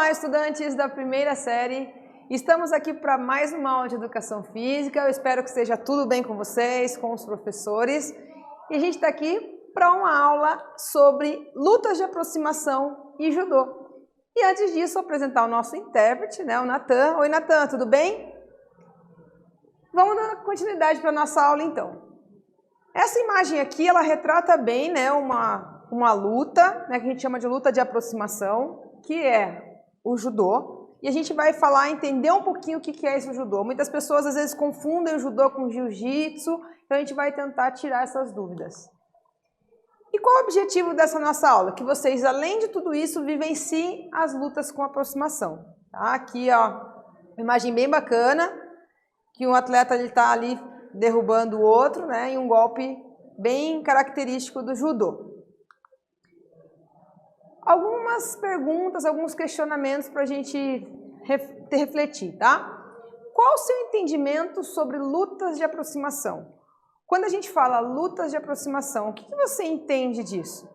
Olá, estudantes da primeira série. Estamos aqui para mais uma aula de Educação Física. Eu espero que esteja tudo bem com vocês, com os professores. E a gente está aqui para uma aula sobre lutas de aproximação e judô. E antes disso, vou apresentar o nosso intérprete, né, o Natan. Oi, Natan, tudo bem? Vamos dar continuidade para a nossa aula, então. Essa imagem aqui, ela retrata bem, né, uma luta, né, que a gente chama de luta de aproximação, que é o judô. E a gente vai falar, entender um pouquinho o que é esse judô. Muitas pessoas às vezes confundem o judô com jiu-jitsu, então a gente vai tentar tirar essas dúvidas. E qual é o objetivo dessa nossa aula? Que vocês, além de tudo isso, vivenciem as lutas com aproximação. Tá? Aqui, ó, uma imagem bem bacana, que um atleta está ali derrubando o outro, né, em um golpe bem característico do judô. Algumas perguntas, alguns questionamentos para a gente refletir, tá? Qual o seu entendimento sobre lutas de aproximação? Quando a gente fala lutas de aproximação, o que você entende disso?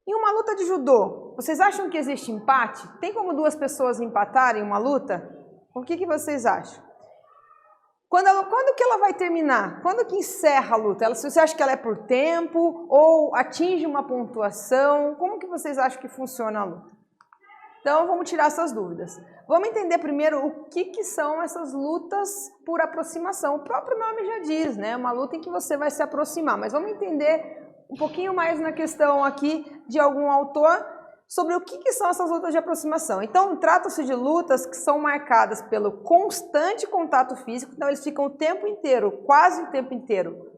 Em uma luta de judô, vocês acham que existe empate? Tem como duas pessoas empatarem uma luta? O que vocês acham? Quando que ela vai terminar? Quando que encerra a luta? Você acha que ela é por tempo ou atinge uma pontuação? Como que vocês acham que funciona a luta? Então, vamos tirar essas dúvidas. Vamos entender primeiro o que são essas lutas por aproximação. O próprio nome já diz, né? Uma luta em que você vai se aproximar. Mas vamos entender um pouquinho mais na questão aqui de algum autor sobre o que são essas lutas de aproximação. Então, trata-se de lutas que são marcadas pelo constante contato físico, então eles ficam o tempo inteiro, quase o tempo inteiro,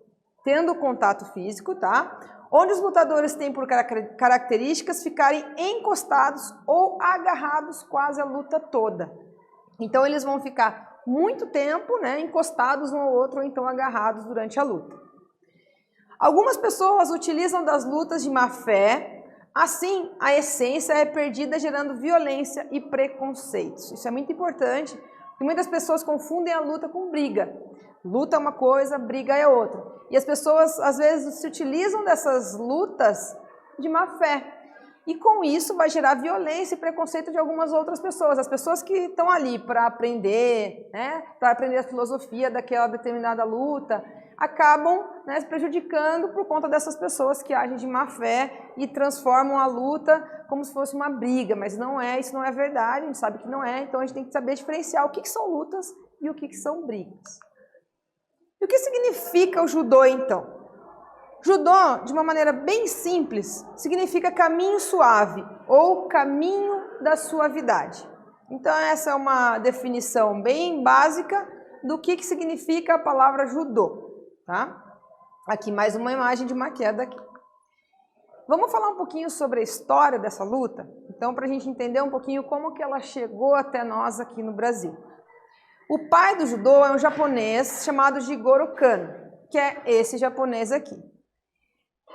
tendo contato físico, tá? Onde os lutadores têm por características ficarem encostados ou agarrados quase a luta toda. Então, eles vão ficar muito tempo, né, encostados um ao outro ou então agarrados durante a luta. Algumas pessoas utilizam das lutas de má fé. Assim, a essência é perdida, gerando violência e preconceitos. Isso é muito importante, porque muitas pessoas confundem a luta com briga. Luta é uma coisa, briga é outra. E as pessoas, às vezes, se utilizam dessas lutas de má fé. E com isso vai gerar violência e preconceito de algumas outras pessoas. As pessoas que estão ali para aprender, né, para aprender a filosofia daquela determinada luta, acabam, né, se prejudicando por conta dessas pessoas que agem de má fé e transformam a luta como se fosse uma briga, mas não é, isso não é verdade, a gente sabe que não é, então a gente tem que saber diferenciar o que são lutas e o que são brigas. E o que significa o judô, então? Judô, de uma maneira bem simples, significa caminho suave ou caminho da suavidade. Então essa é uma definição bem básica do que significa a palavra judô. Tá? Aqui mais uma imagem de uma queda aqui. Vamos falar um pouquinho sobre a história dessa luta? Então, para a gente entender um pouquinho como que ela chegou até nós aqui no Brasil. O pai do judô é um japonês chamado Jigoro Kano, que é esse japonês aqui.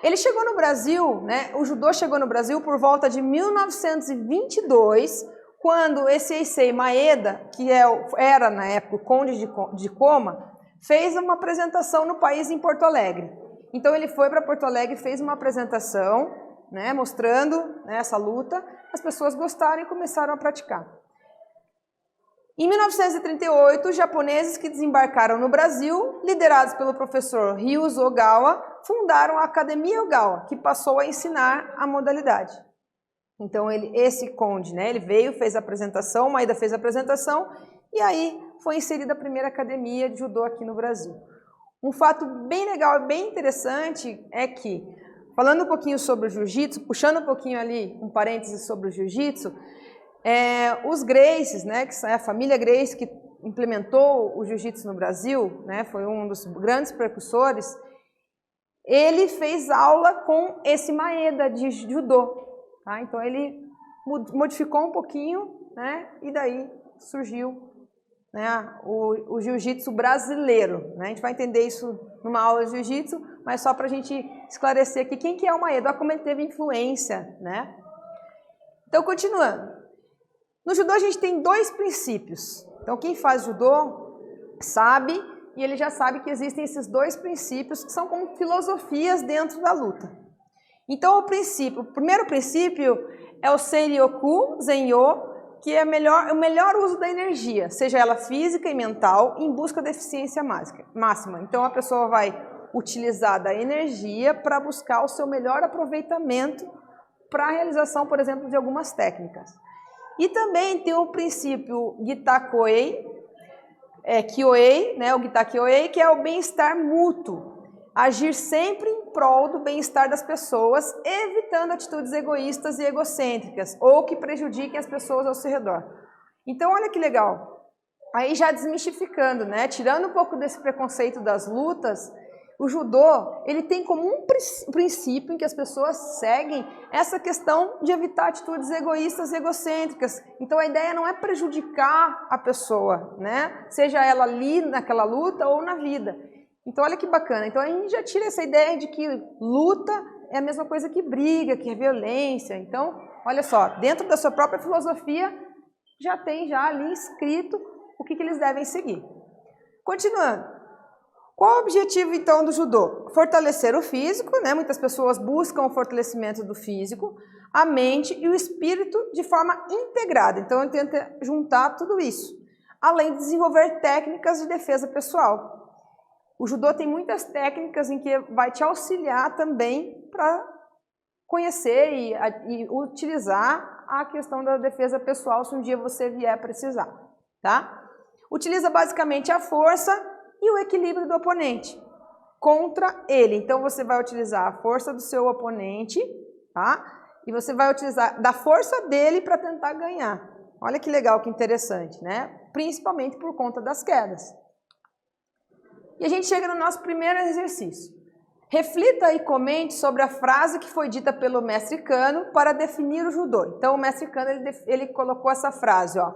Ele chegou no Brasil, né? O judô chegou no Brasil por volta de 1922, quando esse Issei Maeda, que era na época o conde de Koma, fez uma apresentação no país em Porto Alegre. Então ele foi para Porto Alegre e fez uma apresentação, né, mostrando, né, essa luta. As pessoas gostaram e começaram a praticar. Em 1938, os japoneses que desembarcaram no Brasil, liderados pelo professor Ryuzo Ogawa, fundaram a Academia Ogawa, que passou a ensinar a modalidade. Então esse conde, né, ele veio, fez a apresentação, Maeda fez a apresentação, e aí foi inserida a primeira academia de judô aqui no Brasil. Um fato bem legal e bem interessante é que, falando um pouquinho sobre o jiu-jitsu, puxando um pouquinho ali um parênteses sobre o jiu-jitsu, os Gracies, né, que é a família Gracie que implementou o jiu-jitsu no Brasil, né, foi um dos grandes precursores, ele fez aula com esse Maeda de judô. Tá? Então ele modificou um pouquinho, né, e daí surgiu, né, o jiu-jitsu brasileiro. Né? A gente vai entender isso numa aula de jiu-jitsu, mas só para a gente esclarecer aqui quem que é o Maeda, olha como ele teve influência. Né? Então, continuando. No judô a gente tem dois princípios. Então, quem faz judô sabe, e ele já sabe que existem esses dois princípios que são como filosofias dentro da luta. Então, o primeiro princípio é o Seiryoku Zenyo, que é o melhor uso da energia, seja ela física e mental, em busca da eficiência máxima. Então a pessoa vai utilizar da energia para buscar o seu melhor aproveitamento para a realização, por exemplo, de algumas técnicas. E também tem o princípio Gitakoei, Kyoei, né, o Gitakoei, que é o bem-estar mútuo. Agir sempre em prol do bem-estar das pessoas, evitando atitudes egoístas e egocêntricas, ou que prejudiquem as pessoas ao seu redor. Então, olha que legal. Aí já desmistificando, né, tirando um pouco desse preconceito das lutas, o judô, ele tem como um princípio em que as pessoas seguem essa questão de evitar atitudes egoístas e egocêntricas. Então a ideia não é prejudicar a pessoa, né? Seja ela ali naquela luta ou na vida. Então olha que bacana. Então a gente já tira essa ideia de que luta é a mesma coisa que briga, que é violência. Então, olha só, dentro da sua própria filosofia já tem já ali escrito o que eles devem seguir. Continuando. Qual o objetivo, então, do judô? Fortalecer o físico, né? Muitas pessoas buscam o fortalecimento do físico, a mente e o espírito de forma integrada. Então, eu tento juntar tudo isso, além de desenvolver técnicas de defesa pessoal. O judô tem muitas técnicas em que vai te auxiliar também para conhecer e utilizar a questão da defesa pessoal se um dia você vier precisar, tá? Utiliza basicamente a força e o equilíbrio do oponente contra ele. Então, você vai utilizar a força do seu oponente, tá? E você vai utilizar da força dele para tentar ganhar. Olha que legal, que interessante, né? Principalmente por conta das quedas. E a gente chega no nosso primeiro exercício. Reflita e comente sobre a frase que foi dita pelo mestre Kano para definir o judô. Então, o mestre Kano, ele colocou essa frase, ó.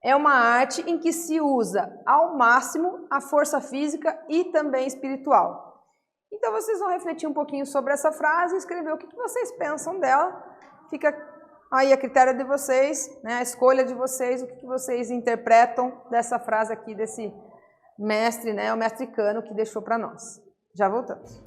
É uma arte em que se usa ao máximo a força física e também espiritual. Então vocês vão refletir um pouquinho sobre essa frase e escrever o que vocês pensam dela. Fica aí a critério de vocês, né, a escolha de vocês, o que vocês interpretam dessa frase aqui, desse mestre, né, o mestre Kano, que deixou para nós. Já voltamos.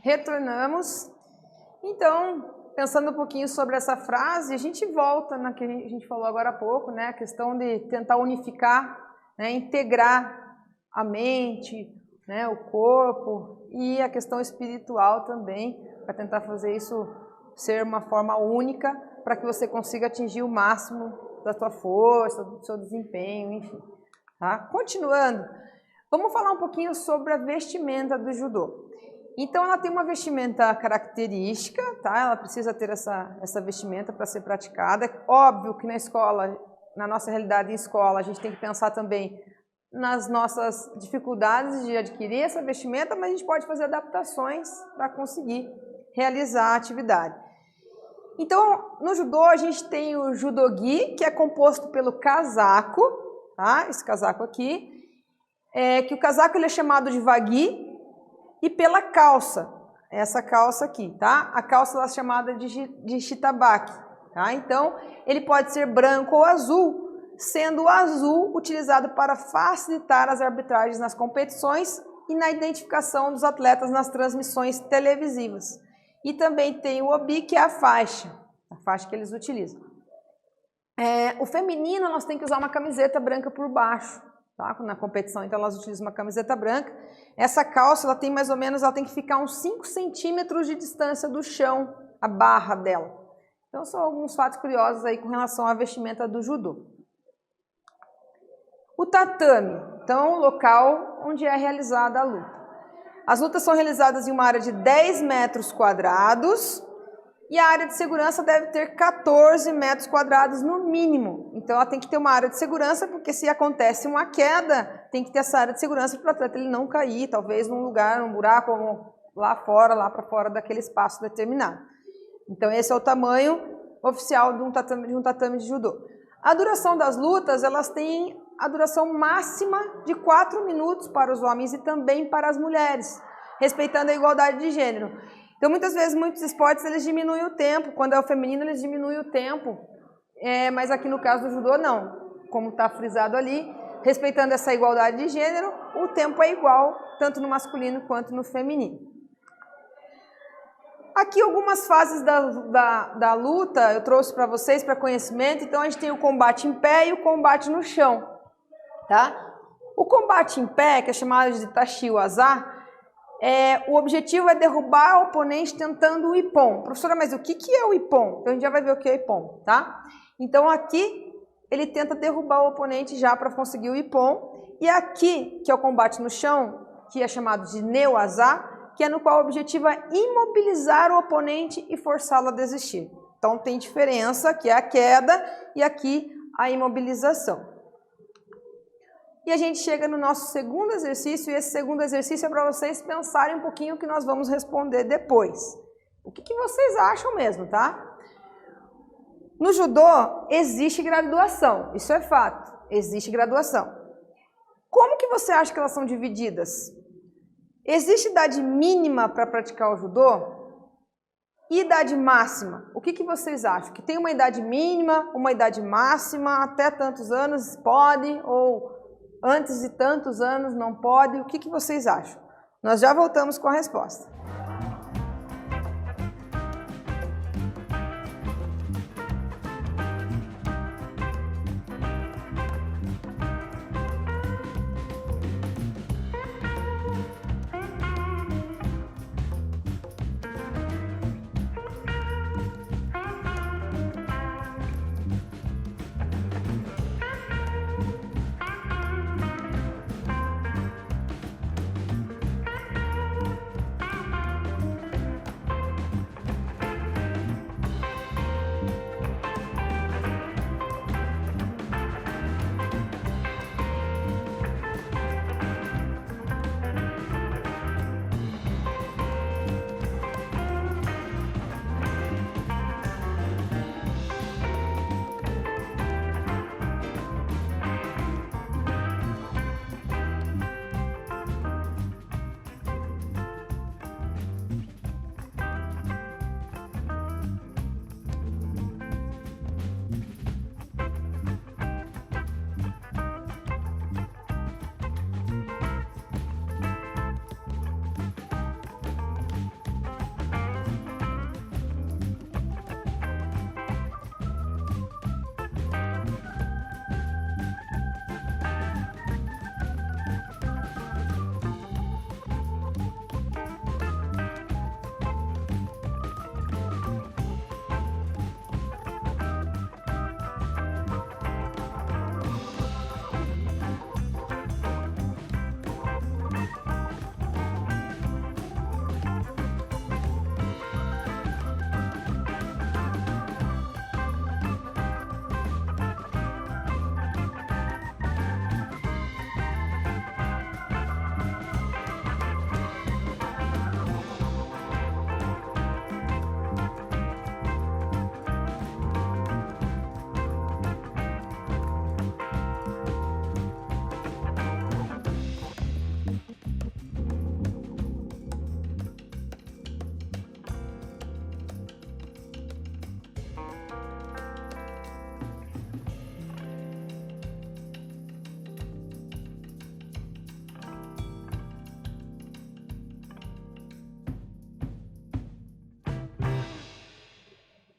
Retornamos Então, pensando um pouquinho sobre essa frase, a gente volta na que a gente falou agora há pouco, né? A questão de tentar unificar, né? Integrar a mente, né? O corpo e a questão espiritual também, para tentar fazer isso ser uma forma única, para que você consiga atingir o máximo da sua força, do seu desempenho, enfim. Tá? Continuando, vamos falar um pouquinho sobre a vestimenta do judô. Então, ela tem uma vestimenta característica, tá? Ela precisa ter essa vestimenta para ser praticada. É óbvio que na escola, na nossa realidade em escola, a gente tem que pensar também nas nossas dificuldades de adquirir essa vestimenta, mas a gente pode fazer adaptações para conseguir realizar a atividade. Então, no judô, a gente tem o judogi, que é composto pelo casaco, tá? Esse casaco aqui, que o casaco ele é chamado de wagi, e pela calça, essa calça aqui, tá? A calça ela é chamada de shitabaki, tá? Então, ele pode ser branco ou azul, sendo o azul utilizado para facilitar as arbitragens nas competições e na identificação dos atletas nas transmissões televisivas. E também tem o obi, que é a faixa que eles utilizam. O feminino, nós temos que usar uma camiseta branca por baixo, tá? Na competição, então elas utilizam uma camiseta branca. Essa calça, ela tem mais ou menos, ela tem que ficar uns 5 centímetros de distância do chão, a barra dela. Então são alguns fatos curiosos aí com relação à vestimenta do judô. O tatame, então o local onde é realizada a luta. As lutas são realizadas em uma área de 10 metros quadrados e a área de segurança deve ter 14 metros quadrados no mínimo. Então ela tem que ter uma área de segurança, porque se acontece uma queda, tem que ter essa área de segurança para o atleta ele não cair, talvez num lugar, num buraco, lá para fora daquele espaço determinado. Então esse é o tamanho oficial de um tatame de judô. A duração das lutas, elas têm a duração máxima de 4 minutos para os homens e também para as mulheres, respeitando a igualdade de gênero. Então, muitas vezes, muitos esportes, eles diminuem o tempo. Quando é o feminino, eles diminuem o tempo. Mas aqui no caso do judô, não. Como está frisado ali, respeitando essa igualdade de gênero, o tempo é igual, tanto no masculino quanto no feminino. Aqui algumas fases da luta eu trouxe para vocês, para conhecimento. Então, a gente tem o combate em pé e o combate no chão. Tá? O combate em pé, que é chamado de tachi waza, o objetivo é derrubar o oponente tentando o ippon. Professora, mas o que é o ippon? Então a gente já vai ver o que é ippon, tá? Então aqui ele tenta derrubar o oponente já para conseguir o ippon. E aqui, que é o combate no chão, que é chamado de ne-waza, que é no qual o objetivo é imobilizar o oponente e forçá-lo a desistir. Então tem diferença, que é a queda, e aqui a imobilização. E a gente chega no nosso segundo exercício, e esse segundo exercício é para vocês pensarem um pouquinho o que nós vamos responder depois. O que vocês acham mesmo, tá? No judô, existe graduação, isso é fato, existe graduação. Como que você acha que elas são divididas? Existe idade mínima para praticar o judô? E idade máxima? O que vocês acham? Que tem uma idade mínima, uma idade máxima, até tantos anos pode, ou antes de tantos anos não pode? O que vocês acham? Nós já voltamos com a resposta.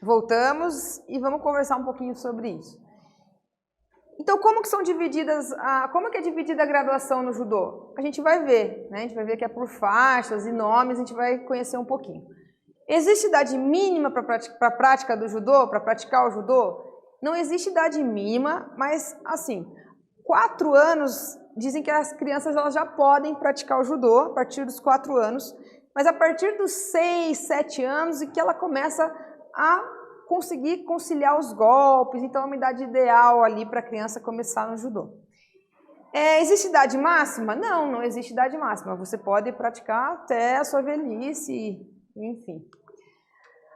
Voltamos e vamos conversar um pouquinho sobre isso. Então, como que é dividida a graduação no judô? A gente vai ver, né? A gente vai ver que é por faixas e nomes, a gente vai conhecer um pouquinho. Existe idade mínima para a prática do judô, para praticar o judô? Não existe idade mínima, mas assim, 4 anos, dizem que as crianças elas já podem praticar o judô a partir dos 4 anos, mas a partir dos 6, 7 anos é que ela começa a conseguir conciliar os golpes, então é uma idade ideal ali para a criança começar no judô. Existe idade máxima? Não, não existe idade máxima, você pode praticar até a sua velhice, enfim.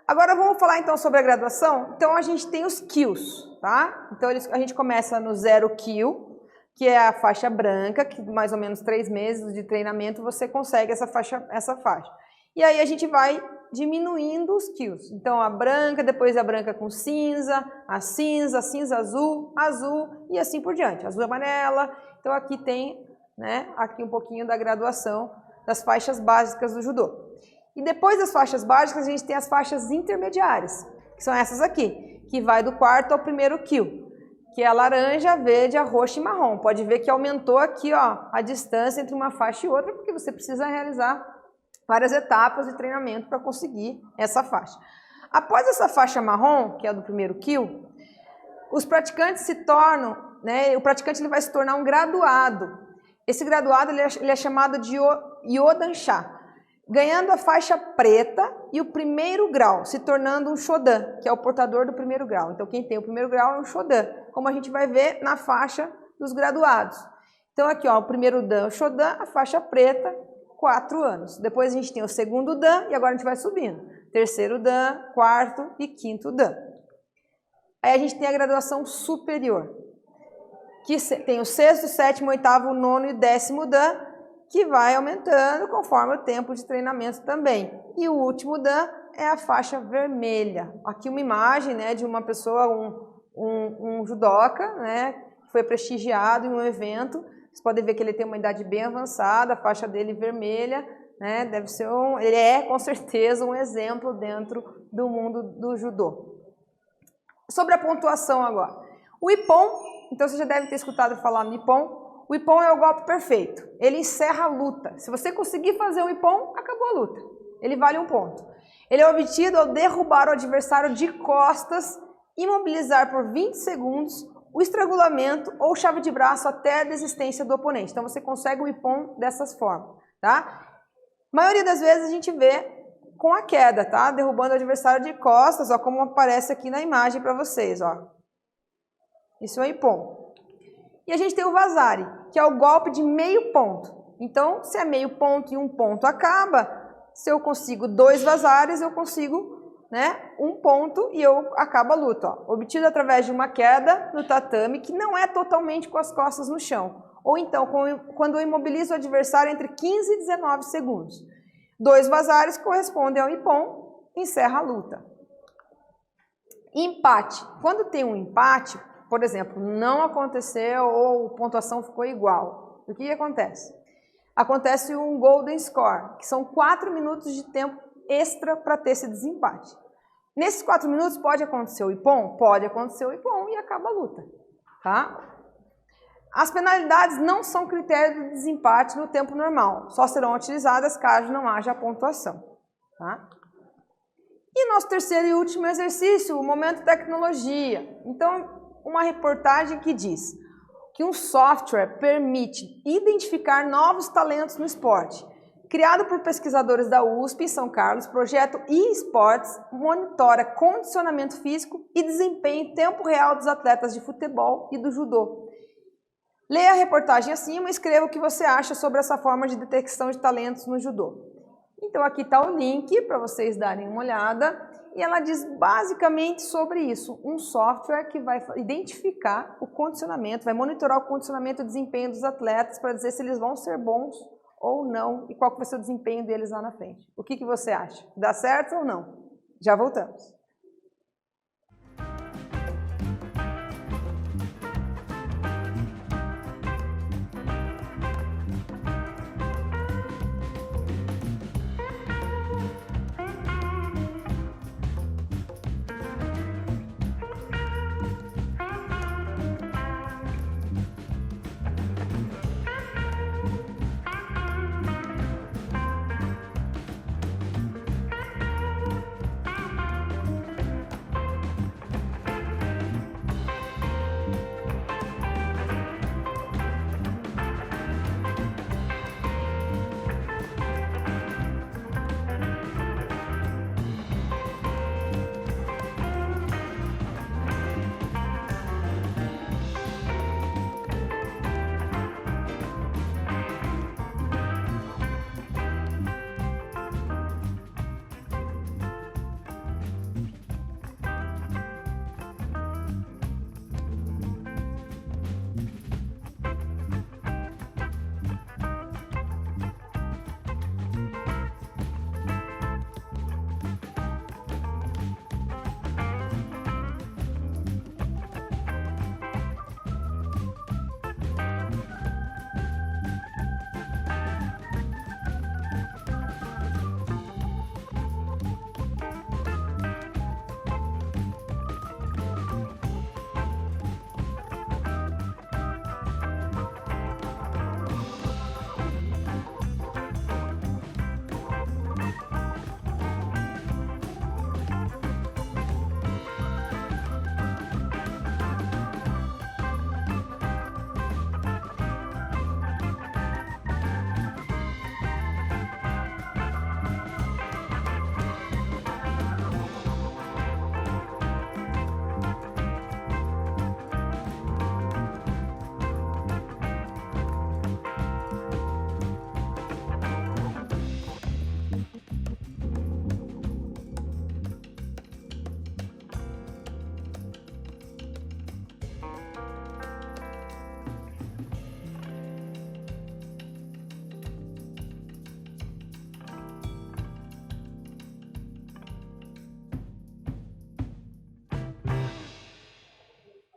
Agora vamos falar então sobre a graduação. Então a gente tem os kills, tá? Então a gente começa no 0 kill, que é a faixa branca, que mais ou menos 3 meses de treinamento você consegue essa faixa. E aí a gente vai diminuindo os kills. Então a branca, depois a branca com cinza, a cinza azul, azul e assim por diante. Azul amarela. Então aqui tem, né, aqui um pouquinho da graduação das faixas básicas do judô. E depois das faixas básicas, a gente tem as faixas intermediárias, que são essas aqui, que vai do 4º ao 1º kill, que é a laranja, verde, a roxa e marrom. Pode ver que aumentou aqui, ó, a distância entre uma faixa e outra, porque você precisa realizar várias etapas de treinamento para conseguir essa faixa. Após essa faixa marrom, que é a do 1º kill, os praticantes se tornam, né, o praticante ele vai se tornar um graduado. Esse graduado ele é chamado de Yodansha, ganhando a faixa preta e o 1º grau, se tornando um Shodan, que é o portador do 1º grau. Então, quem tem o 1º grau é um Shodan, como a gente vai ver na faixa dos graduados. Então, aqui, ó, o 1º Dan, o Shodan, a faixa preta, 4 anos. Depois a gente tem o 2º Dan e agora a gente vai subindo. 3º Dan, 4º e 5º Dan. Aí a gente tem a graduação superior, que tem o 6º, 7º, 8º, 9º e 10º Dan, que vai aumentando conforme o tempo de treinamento também. E o último Dan é a faixa vermelha. Aqui uma imagem, né, de uma pessoa, um judoca, né, que foi prestigiado em um evento. Vocês podem ver que ele tem uma idade bem avançada, a faixa dele vermelha, né, deve ser ele é com certeza um exemplo dentro do mundo do judô. Sobre a pontuação agora. O Ippon, então você já deve ter escutado falar no Ippon. O Ippon é o golpe perfeito, ele encerra a luta. Se você conseguir fazer o Ippon, acabou a luta. Ele vale 1 ponto. Ele é obtido ao derrubar o adversário de costas, imobilizar por 20 segundos, o estrangulamento ou chave de braço até a desistência do oponente. Então você consegue o Ippon dessas formas, tá? A maioria das vezes a gente vê com a queda, tá? Derrubando o adversário de costas, ó, como aparece aqui na imagem para vocês, ó. Isso é o Ippon. E a gente tem o Vazari, que é o golpe de meio ponto. Então, se é meio ponto e 1 ponto acaba, se eu consigo 2 Vazares, eu consigo, né, 1 ponto e eu acabo a luta. Ó. Obtido através de uma queda no tatame, que não é totalmente com as costas no chão. Ou então, quando eu imobilizo o adversário entre 15 e 19 segundos. 2 Vazares correspondem ao Ippon, encerra a luta. Empate. Quando tem um empate, por exemplo, não aconteceu ou a pontuação ficou igual. O que acontece? Acontece um golden score, que são 4 minutos de tempo extra para ter esse desempate. Nesses 4 minutos pode acontecer o Ippon? Pode acontecer o Ippon e acaba a luta. Tá? As penalidades não são critério de desempate no tempo normal, só serão utilizadas caso não haja pontuação. Tá? E nosso terceiro e último exercício, o momento tecnologia. Então, uma reportagem que diz que um software permite identificar novos talentos no esporte. Criado por pesquisadores da USP em São Carlos, o projeto eSports monitora condicionamento físico e desempenho em tempo real dos atletas de futebol e do judô. Leia a reportagem acima e escreva o que você acha sobre essa forma de detecção de talentos no judô. Então aqui está o link para vocês darem uma olhada. E ela diz basicamente sobre isso, um software que vai identificar o condicionamento, vai monitorar o condicionamento e o desempenho dos atletas para dizer se eles vão ser bons ou não e qual vai ser o desempenho deles lá na frente. O que você acha? Dá certo ou não? Já voltamos.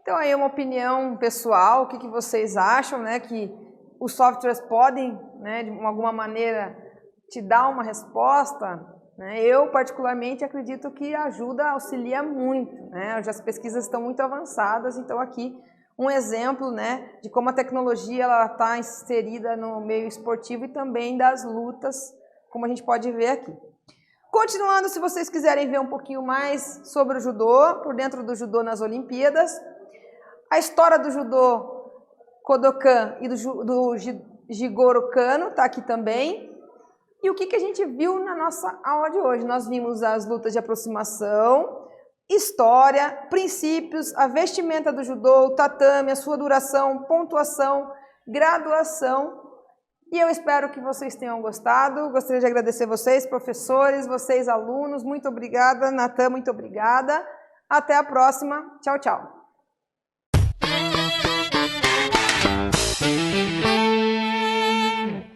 Então aí uma opinião pessoal, o que vocês acham, né, que os softwares podem, né, de alguma maneira te dar uma resposta, né? Eu particularmente acredito que ajuda, auxilia muito, né? As pesquisas estão muito avançadas, então aqui um exemplo, né, de como a tecnologia está inserida no meio esportivo e também das lutas, como a gente pode ver aqui. Continuando, se vocês quiserem ver um pouquinho mais sobre o judô, por dentro do judô nas Olimpíadas, a história do judô Kodokan e do Jigoro Kano está aqui também. E o que a gente viu na nossa aula de hoje? Nós vimos as lutas de aproximação, história, princípios, a vestimenta do judô, o tatame, a sua duração, pontuação, graduação. E eu espero que vocês tenham gostado. Gostaria de agradecer vocês, professores, vocês, alunos. Muito obrigada. Natan, muito obrigada. Até a próxima. Tchau, tchau.